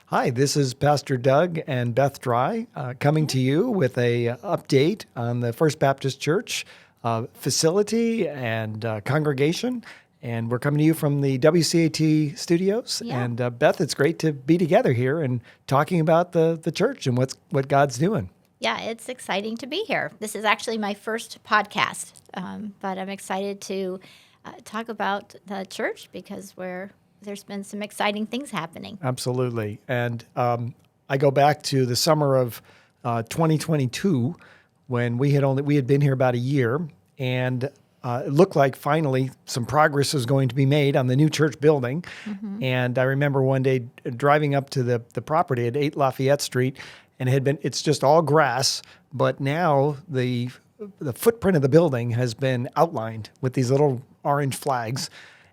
Hi, this is Pastor Doug and Beth Dry coming to you with a update on the First Baptist Church facility and congregation. And we're coming to you from the WCAT studios. Yeah. And Beth, it's great to be together here and talking about the church and what God's doing. Yeah, it's exciting to be here. This is actually my first podcast, but I'm excited to talk about the church because there's been some exciting things happening. Absolutely. And I go back to the summer of 2022 when we had been here about a year, and it looked like finally some progress was going to be made on the new church building. Mm-hmm. And I remember one day driving up to the property at 8 Lafayette Street, and it's just all grass, but now the footprint of the building has been outlined with these little orange flags.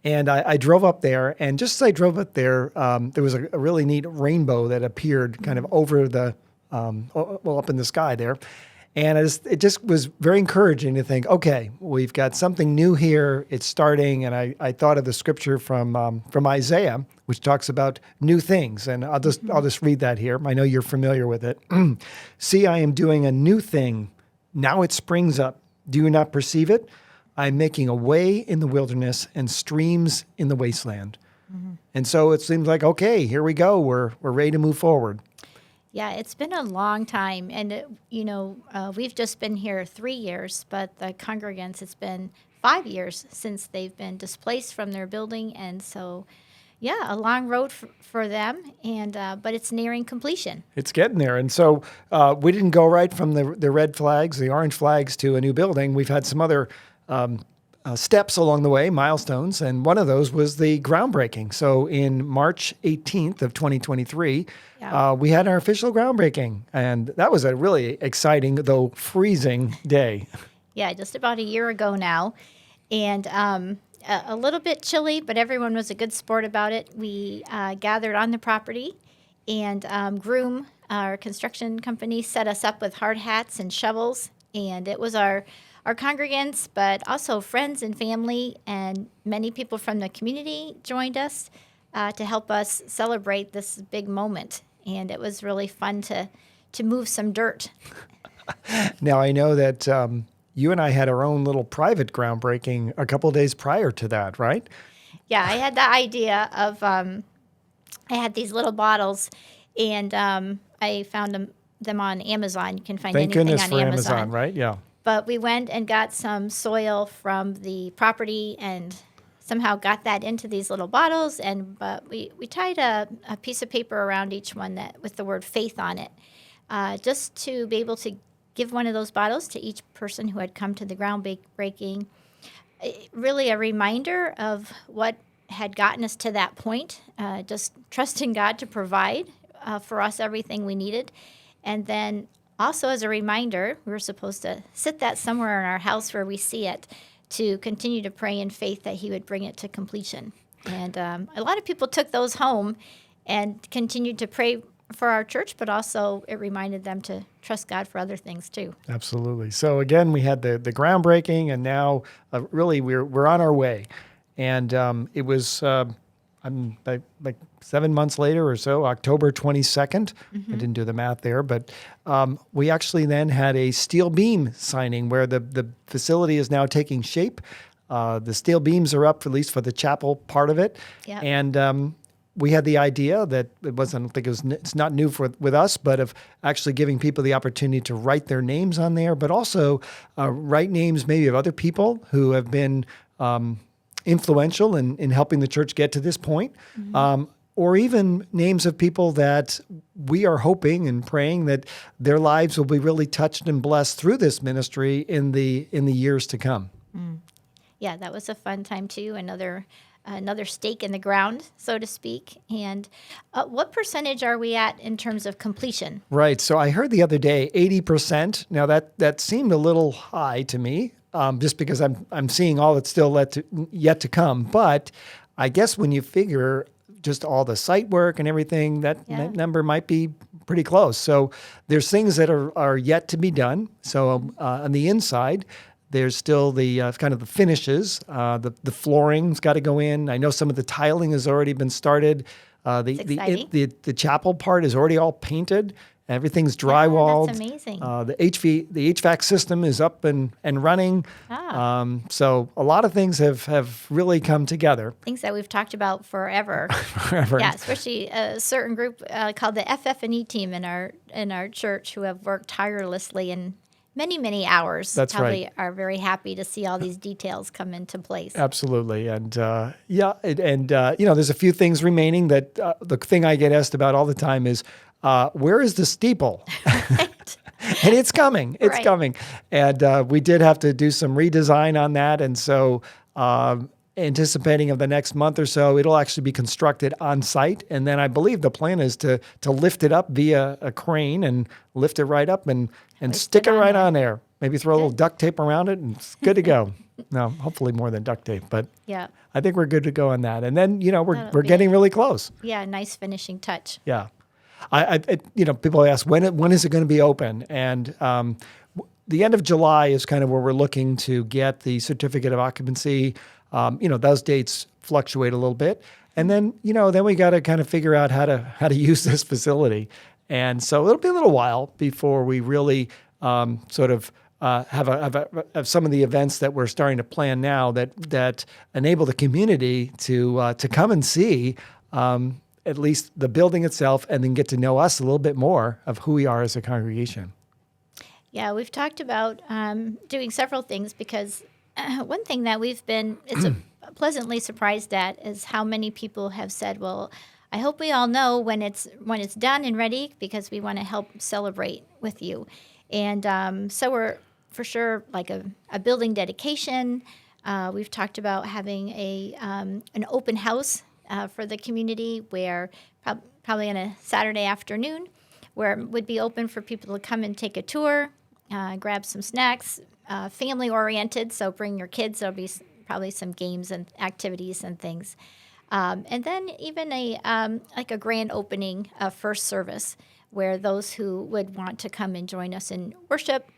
And I drove up there, and just as I drove up there, there was a really neat rainbow that appeared kind of over up in the sky there. And it just was very encouraging to think, okay, we've got something new here. It's starting, and I thought of the scripture from Isaiah, which talks about new things. And I'll just read that here. I know you're familiar with it. See, I am doing a new thing. Now it springs up. Do you not perceive it? I'm making a way in the wilderness and streams in the wasteland. Mm-hmm. And so it seems like, okay, here we go. We're ready to move forward. Yeah, it's been a long time. And, we've just been here 3 years, but the congregants, it's been 5 years since they've been displaced from their building. And so, yeah, a long road for them, but it's nearing completion. It's getting there. And so we didn't go right from the red flags, the orange flags, to a new building. We've had some other steps along the way, milestones, and one of those was the groundbreaking. So in March 18th of 2023, we had our official groundbreaking, and that was a really exciting, though freezing day. Yeah, just about a year ago now, and a little bit chilly, but everyone was a good sport about it. We gathered on the property, and Groom, our construction company, set us up with hard hats and shovels, and it was our congregants, but also friends and family, and many people from the community joined us to help us celebrate this big moment. And it was really fun to move some dirt. Now, I know that you and I had our own little private groundbreaking a couple of days prior to that, right? Yeah, I had the idea of, I had these little bottles, and I found them on Amazon. You can find Thank anything goodness on for Amazon, right? Yeah. But we went and got some soil from the property and somehow got that into these little bottles. But we tied a piece of paper around each one with the word faith on it, just to be able to give one of those bottles to each person who had come to the groundbreaking. Really a reminder of what had gotten us to that point, just trusting God to provide for us everything we needed. And then also, as a reminder, we're supposed to sit that somewhere in our house where we see it to continue to pray in faith that He would bring it to completion. And a lot of people took those home and continued to pray for our church, but also it reminded them to trust God for other things too. Absolutely. So again, we had the groundbreaking, and now really we're on our way. And it was like 7 months later or so, October 22nd. Mm-hmm. I didn't do the math there, but we actually then had a steel beam signing where the facility is now taking shape. The steel beams are up, at least for the chapel part of it. Yep. And we had the idea that it's not new with us, but of actually giving people the opportunity to write their names on there, but also write names maybe of other people who have been influential in helping the church get to this point, mm-hmm. Or even names of people that we are hoping and praying that their lives will be really touched and blessed through this ministry in the years to come. Mm. Yeah, that was a fun time too. Another stake in the ground, so to speak. And what percentage are we at in terms of completion? Right. So I heard the other day 80%. Now that seemed a little high to me. Just because I'm seeing all that's still yet to come. But I guess when you figure just all the site work and everything, that number might be pretty close. So there's things that are yet to be done. So on the inside, there's still the kind of the finishes. The flooring's got to go in. I know some of the tiling has already been started. The, exciting. the chapel part is already all painted. Everything's drywalled. That's amazing. The HVAC system is up and running. Ah. So a lot of things have really come together. Things that we've talked about forever. Forever. Yeah, especially a certain group called the FF&E team in our church who have worked tirelessly and many hours. That's probably right. are very happy to see all these details come into place. Absolutely. And there's a few things remaining that the thing I get asked about all the time is, where is the steeple? Right. And it's coming. It's Right. coming. And we did have to do some redesign on that. And so anticipating of the next month or so, it'll actually be constructed on site. And then I believe the plan is to lift it up via a crane and lift it right up and Hoist stick it it on right there. on there. Maybe throw a little duct tape around it and it's good to go. No, hopefully more than duct tape, but Yeah. I think we're good to go on that. And then, we're That'll be getting really close. Yeah, nice finishing touch. Yeah. People ask when is it going to be open? And the end of July is kind of where we're looking to get the certificate of occupancy. Those dates fluctuate a little bit. And then, then we got to kind of figure out how to use this facility. And so it'll be a little while before we really sort of have some of the events that we're starting to plan now that enable the community to come and see at least the building itself, and then get to know us a little bit more of who we are as a congregation. Yeah, we've talked about doing several things because one thing that we've been pleasantly surprised at is how many people have said, "Well, I hope we all know when it's done and ready because we want to help celebrate with you." And so we're for sure like a building dedication. We've talked about having an open house for the community where probably on a Saturday afternoon where it would be open for people to come and take a tour, grab some snacks, family oriented. So bring your kids. There'll be probably some games and activities and things. And then even like a grand opening first service where those who would want to come and join us in worship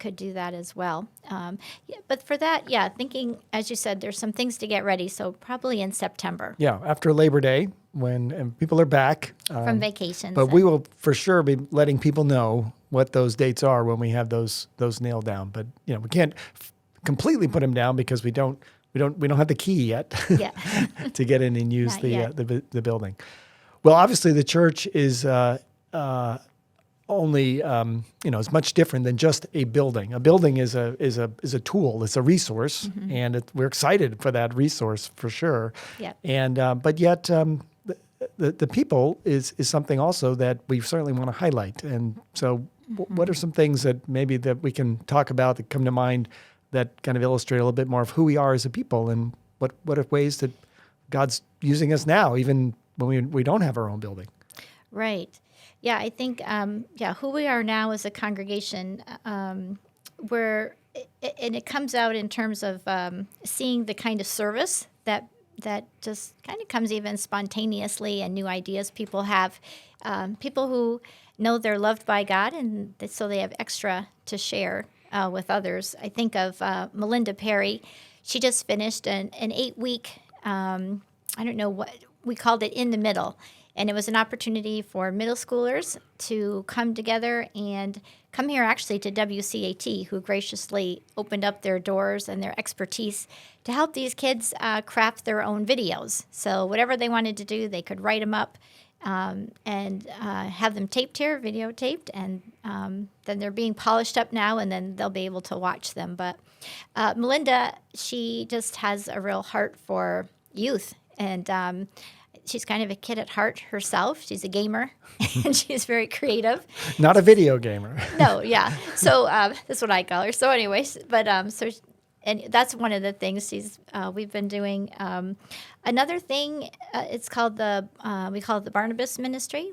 could do that as well. But for that, thinking, as you said, there's some things to get ready. So probably in September. Yeah, after Labor Day, when people are back. From vacations. But we will for sure be letting people know what those dates are when we have those nailed down. But we can't completely put them down because we don't have the key yet Yeah. to get in and use Not yet. the building. Well, obviously the church is only is much different than just a building. A building is a tool. It's a resource, and we're excited for that resource for sure. Yeah. And but yet the people is something also that we certainly want to highlight. And so, what are some things that maybe that we can talk about that come to mind that kind of illustrate a little bit more of who we are as a people, and what are ways that God's using us now, even when we don't have our own building? Right. Yeah, I think, who we are now as a congregation, and it comes out in terms of seeing the kind of service that just kind of comes even spontaneously and new ideas people have. People who know they're loved by God, and so they have extra to share with others. I think of Melinda Perry. She just finished an 8-week, I don't know what, we called it In the Middle. And it was an opportunity for middle schoolers to come together and come here actually to WCAT, who graciously opened up their doors and their expertise to help these kids craft their own videos. So whatever they wanted to do, they could write them up and have them taped here, videotaped, and then they're being polished up now, and then they'll be able to watch them. But Melinda, she just has a real heart for youth, and she's kind of a kid at heart herself. She's a gamer, and she's very creative. Not a video gamer. No, yeah. So that's what I call her. So anyways, but and that's one of the things we've been doing. Another thing, it's called we call it the Barnabas Ministry.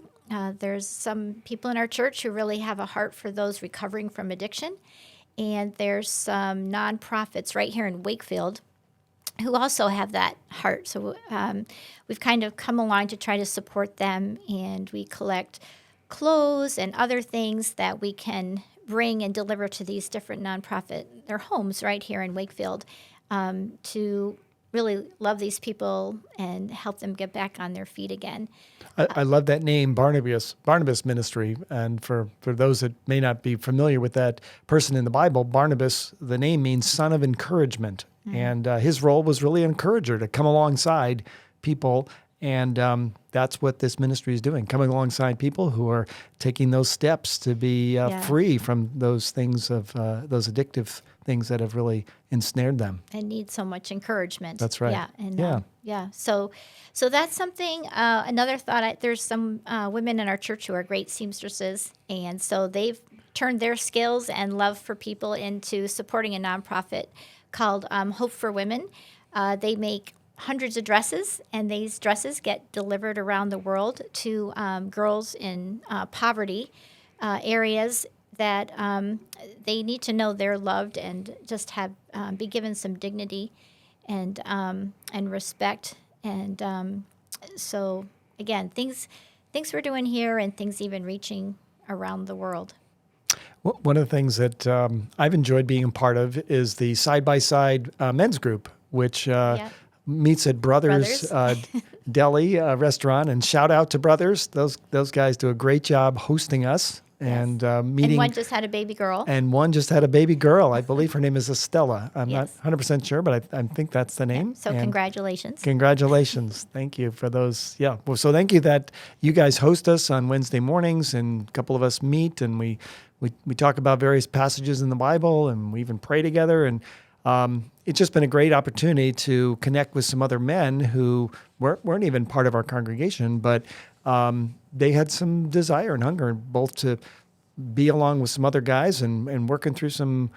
There's some people in our church who really have a heart for those recovering from addiction. And there's some nonprofits right here in Wakefield who also have that heart. So we've kind of come along to try to support them, and we collect clothes and other things that we can bring and deliver to these different nonprofit, their homes right here in Wakefield, to really love these people and help them get back on their feet again. I love that name, Barnabas Ministry. And for those that may not be familiar with that person in the Bible, Barnabas, the name means son of encouragement. And his role was really an encourager to come alongside people. And that's what this ministry is doing, coming alongside people who are taking those steps to be free from those things those addictive things that have really ensnared them. And need so much encouragement. That's right. Yeah. And So that's something. Another thought. There's some women in our church who are great seamstresses, and so they've turned their skills and love for people into supporting a nonprofit called Hope for Women. They make hundreds of dresses, and these dresses get delivered around the world to girls in poverty areas that they need to know they're loved and just have be given some dignity and respect. And so again, things we're doing here, and things even reaching around the world. One of the things that I've enjoyed being a part of is the side-by-side men's group, which meets at Brothers Deli restaurant. And shout out to Brothers; those guys do a great job hosting us. And meeting. And one just had a baby girl. I believe her name is Estella. I'm not 100% sure, but I think that's the name. So congratulations. Congratulations. Thank you for those. Yeah. Well, so thank you that you guys host us on Wednesday mornings, and a couple of us meet, and we talk about various passages in the Bible, and we even pray together. And it's just been a great opportunity to connect with some other men who weren't even part of our congregation, but they had some desire and hunger both to be along with some other guys and working through some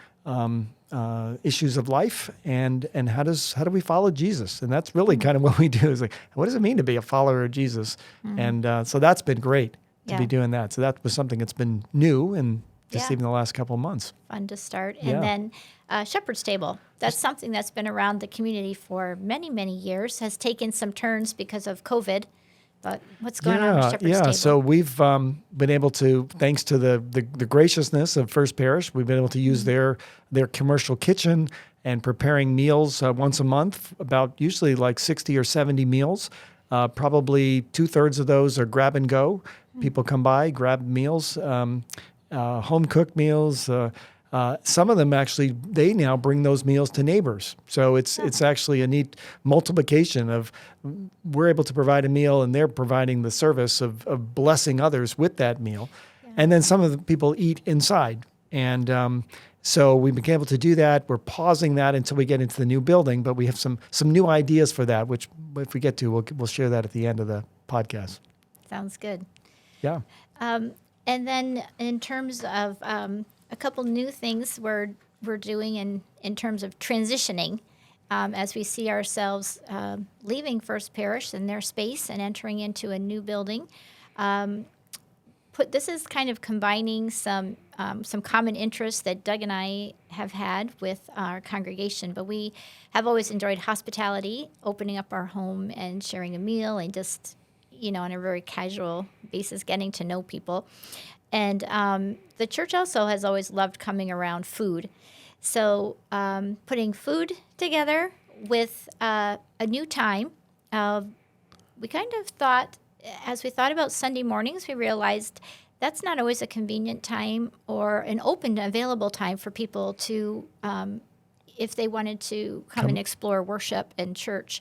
issues of life and how do we follow Jesus? And that's really kind of what we do, is like, what does it mean to be a follower of Jesus? And so that's been great to be doing that. So that was something that's been new and just even the last couple of months. Fun to start. And then Shepherd's Table. That's something that's been around the community for many, many years, has taken some turns because of COVID. But what's going on with Shepherd's Table? So we've been able to, thanks to the graciousness of First Parish, we've been able to use their commercial kitchen and preparing meals once a month, about usually like 60 or 70 meals. Probably 2/3 of those are grab and go. People come by, grab meals, home cooked meals. Some of them actually, they now bring those meals to neighbors. So it's actually a neat multiplication of, we're able to provide a meal and they're providing the service of blessing others with that meal. Yeah. And then some of the people eat inside. And so we've been able to do that. We're pausing that until we get into the new building, but we have some new ideas for that, which if we get to, we'll share that at the end of the podcast. Sounds good. Yeah. And then in terms of a couple new things we're doing in terms of transitioning as we see ourselves leaving First Parish and their space and entering into a new building. This is kind of combining some common interests that Doug and I have had with our congregation, but we have always enjoyed hospitality, opening up our home and sharing a meal and just, on a very casual basis, getting to know people. And the church also has always loved coming around food. So putting food together with a new time, we kind of thought, as we thought about Sunday mornings, we realized that's not always a convenient time or an open, available time for people to, if they wanted to come and explore worship and church.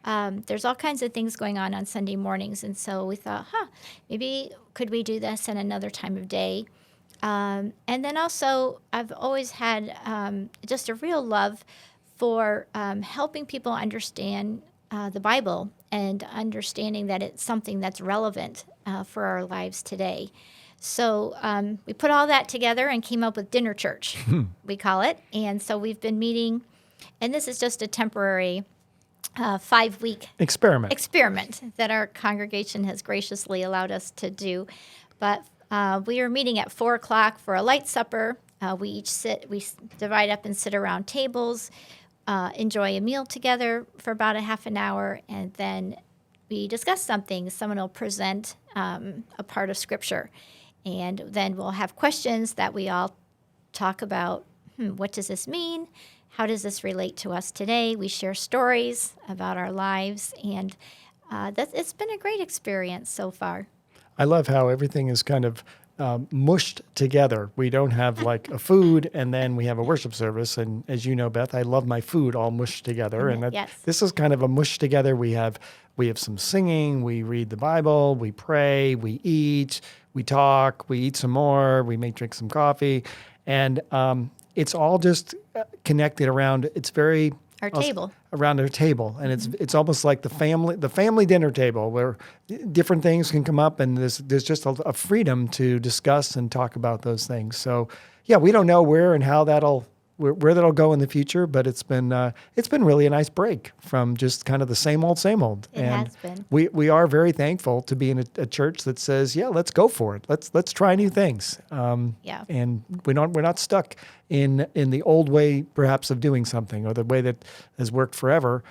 There's all kinds of things going on Sunday mornings. And so we thought, maybe could we do this at another time of day? And then also, I've always had just a real love for helping people understand the Bible and understanding that it's something that's relevant for our lives today. So we put all that together and came up with Dinner Church, we call it. And so we've been meeting, and this is just a temporary 5-week experiment that our congregation has graciously allowed us to do. But we are meeting at 4:00 for a light supper. We divide up and sit around tables, enjoy a meal together for about a half an hour, and then we discuss something. Someone will present a part of Scripture, and then we'll have questions that we all talk about. What does this mean? how does this relate to us today? We share stories about our lives, and it's been a great experience so far. I love how everything is kind of mushed together. We don't have like a food and then we have a worship service. And as you know, Beth, I love my food all mushed together. And Yes. this is kind of a mush together. We have some singing, we read the Bible, we pray, we eat, we talk, we eat some more, we may drink some coffee, and it's all just connected around. It's very Our table. around our table, and it's almost like the family dinner table where different things can come up, and there's just a freedom to discuss and talk about those things. So yeah, we don't know where and how where that'll go in the future, but it's been really a nice break from just kind of the same old. It has been. We are very thankful to be in a church that says, yeah, let's go for it. Let's try new things. Yeah. And we're not stuck in the old way perhaps of doing something or the way that has worked forever.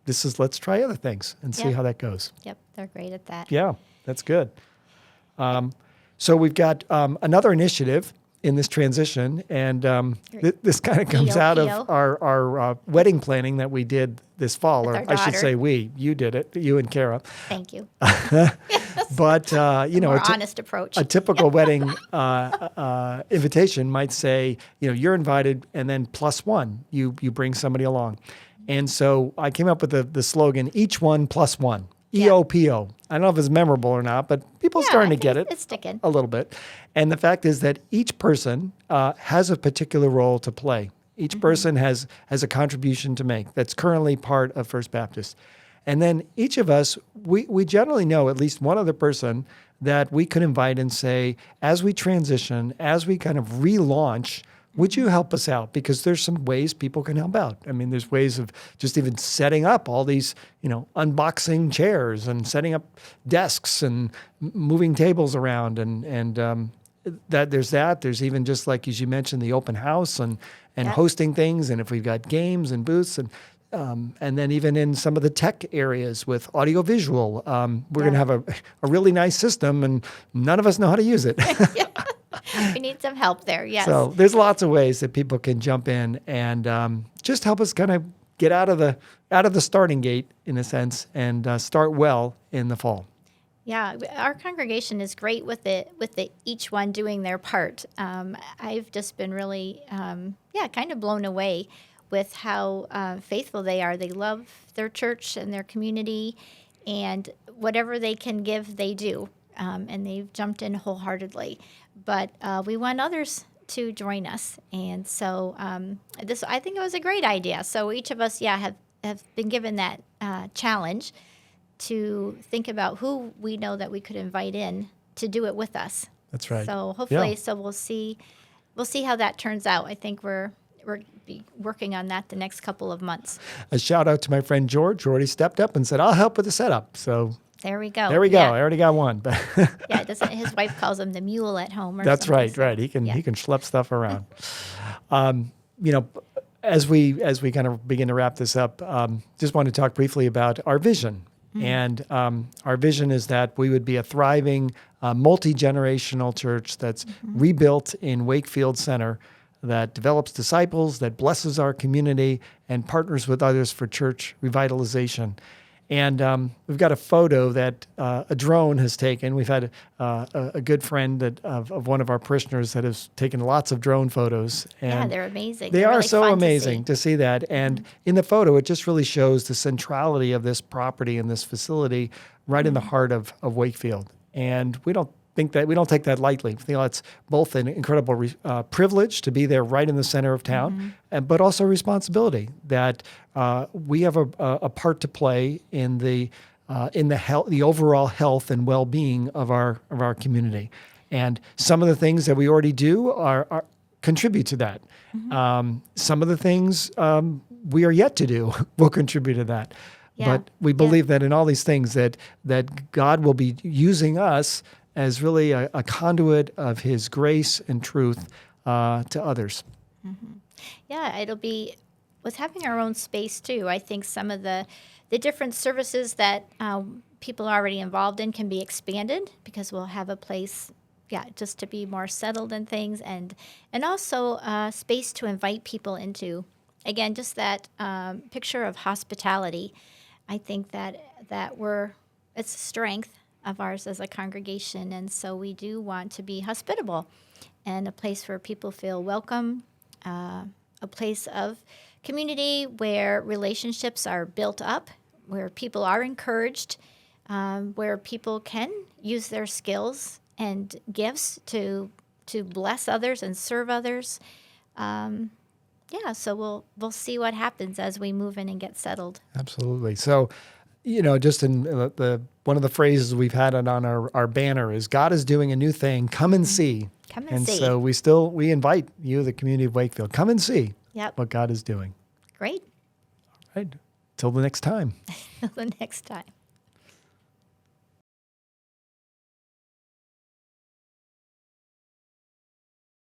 Let's try other things and see Yeah. how that goes. Yep, they're great at that. Yeah, that's good. So we've got another initiative in this transition, and this kind of comes out of our wedding planning that we did this fall, With or our I should daughter. say you did it, you and Kara. Thank you. But More honest approach. a typical wedding invitation might say, you're invited, and then plus one, you bring somebody along. And so I came up with the slogan, each one plus one. Yeah. EOPO. I don't know if it's memorable or not, but people are Yeah, starting I to get think it it's sticking. a little bit. And the fact is that each person has a particular role to play. Each person has a contribution to make that's currently part of First Baptist. And then each of us, we generally know at least one other person that we could invite and say, as we transition, as we kind of relaunch, would you help us out? Because there's some ways people can help out. I mean, there's ways of just even setting up all these, unboxing chairs and setting up desks and moving tables around, and that. There's even just like as you mentioned, the open house and Yeah. hosting things, and if we've got games and booths and then even in some of the tech areas with audiovisual, we're going to have a really nice system, and none of us know how to use it. We need some help there, yes. So there's lots of ways that people can jump in and just help us kind of get out of the starting gate in a sense and start well in the fall. Yeah, our congregation is great with the each one doing their part. I've just been really, kind of blown away with how faithful they are. They love their church and their community, and whatever they can give, they do. And they've jumped in wholeheartedly. But we want others to join us, and so I think it was a great idea. So each of us, have been given that challenge to think about who we know that we could invite in to do it with us. That's right. So hopefully, Yeah. so we'll see how that turns out. I think we're be working on that the next couple of months. A shout out to my friend George, who already stepped up and said, I'll help with the setup. So There we go. there we go. Yeah. I already got one. But Yeah, doesn't his wife calls him the mule at home? Or that's something, right. so- Right. He can yeah. schlep stuff around. As we kind of begin to wrap this up, just want to talk briefly about our vision. And our vision is that we would be a thriving, multi-generational church that's rebuilt in Wakefield Center, that develops disciples, that blesses our community, and partners with others for church revitalization. And we've got a photo that a drone has taken. We've had a good friend of one of our parishioners that has taken lots of drone photos. And Yeah, they're amazing. they They're are really so fun amazing to see. to see that. And in the photo, it just really shows the centrality of this property and this facility right in the heart of Wakefield. And we don't take that lightly. It's both an incredible privilege to be there right in the center of town, but also responsibility that we have a part to play in the overall health and well-being of our community. And some of the things that we already do are contribute to that. Some of the things we are yet to do will contribute to that. Yeah. But we believe that in all these things that God will be using us as really a conduit of His grace and truth to others. Yeah, it'll be with having our own space too. I think some of the different services that people are already involved in can be expanded because we'll have a place, just to be more settled in things, and also space to invite people into again, just that picture of hospitality. I think that it's a strength of ours as a congregation, and so we do want to be hospitable and a place where people feel welcome, a place of community where relationships are built up, where people are encouraged, where people can use their skills and gifts to bless others and serve others. So we'll see what happens as we move in and get settled. Absolutely. So, just in the one of the phrases we've had it on our banner is God is doing a new thing. Come and see. Come and see. So we invite you, the community of Wakefield, come and see what God is doing. Great. Right. Till the next time. Till the next time.